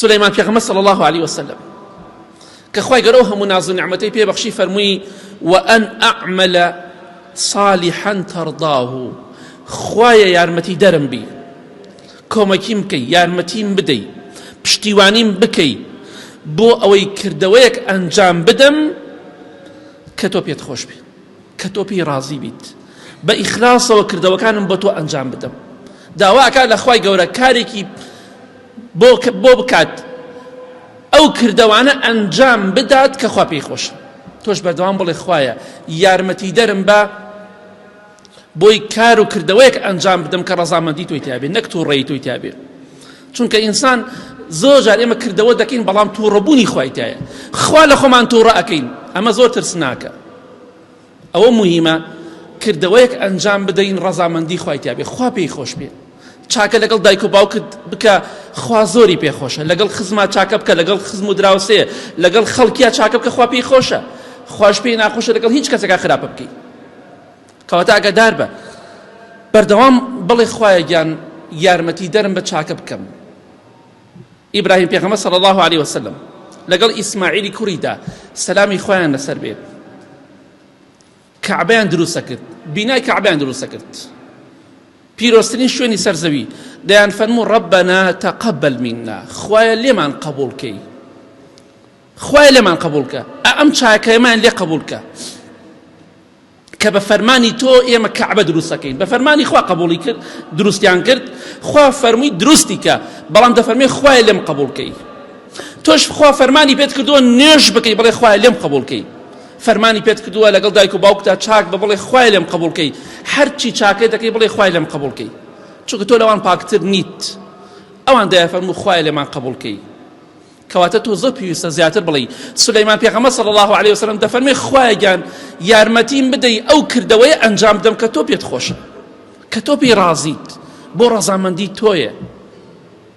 سليمان پیغمبر صلى الله عليه وسلم كخواي قروها مناظر نعمتي بيه بخشي فرموي وأن أعمل صالحا ترضاه خوايا يارمتي درم بي كومكيم كي يارمتيم بدي پشتیوانیم بکەی بۆ ئەوەی کردەوەیەک ئەنجام بدەم کە تۆ پێت خۆش بێت کە تۆ پێی ڕازی بیت بە ئیخلاسەوە کردەوەکانم بۆ تۆ ئەنجام بدەم داواکە لە خوای گەورە کارێکی بۆ بکات ئەو کردەوانە ئەنجام بدات کە خوا پێی خۆشە تۆش بەردەوام بڵێ خوایە یارمەتی دەرم بە بۆی کار و کردەوەیەک ئەنجام بدەم کە ڕەزامەندی تۆی تیا بێت نەک تووڕێی تۆی تیا بێت چونکە ئینسان زۆر جار ئێمە کردەوە دەکەین بەڵام تووڕەبوونی خوای تایە خوا لە خۆمان تووڕە ئەکەین ئەمە زۆر ترسناکە ئەوە مهمە کردەوەیەک ئەنجام بدەین ڕەزامەندی خوای تیا بێت خوا پێی خۆش بێت چاکە لەگەڵ دایک و باوکت بکە خوا زۆری پێ خۆشە لەگەڵ خزما چاکە بکە لەگەڵ خزم و دراوسەیە لەگەڵ خەڵکیە چاکە بکە خوا پێی خۆشە خوش پێی ناخۆشە لەگەڵ هیچ کەسێکا خراپە بکەی کەواتە ئاگادار بە بەردەوام بڵێ خوایە گیان یارمەتی دەرم بە چاکە بکەم إبراهيم پیغمبر صلى الله عليه وسلم لقال إسماعيل كريدا سلامي خوان لسر بيه كعبان دروسة كرت بناء كعبان دروسة كرت بيروستنين شويني سرزوي ديان فرمو ربنا تقبل منا خوايا لمن قبولك خوايا لمن قبولك أم شاكا يمان لي قبولك كبفرماني تو إيما كعبة دروسكين بفرماني خوا قبولي كرد دروستيان كرد خوا فرمي دروستيك بلام دفرمي خوا لم قبولكي توش خوا فرماني بيت كردو نيش بكي بلي خوا لم قبولكي فرماني بيت كردو لقل دايكو باوكتا چاك بلي خوا لم قبولكي هرچي چاكي دكي بلي خوا لم قبولكي چونك تو لوان باكتر نيت اوان دا فرمو خوا لم قبولكي کەواتە تۆ زۆر پێویستە زیاتر بڵێ سولەیمان پێغەمبەر صلی الله عليه وسلم دەفەرمێ خوایە گیان یارمەتیم بدەی ئەو کردەوەیە ئەنجام بدەم کە تۆ پێت خۆشە کە تۆ پێی ڕازیت بۆ ڕەزامەندی تۆیە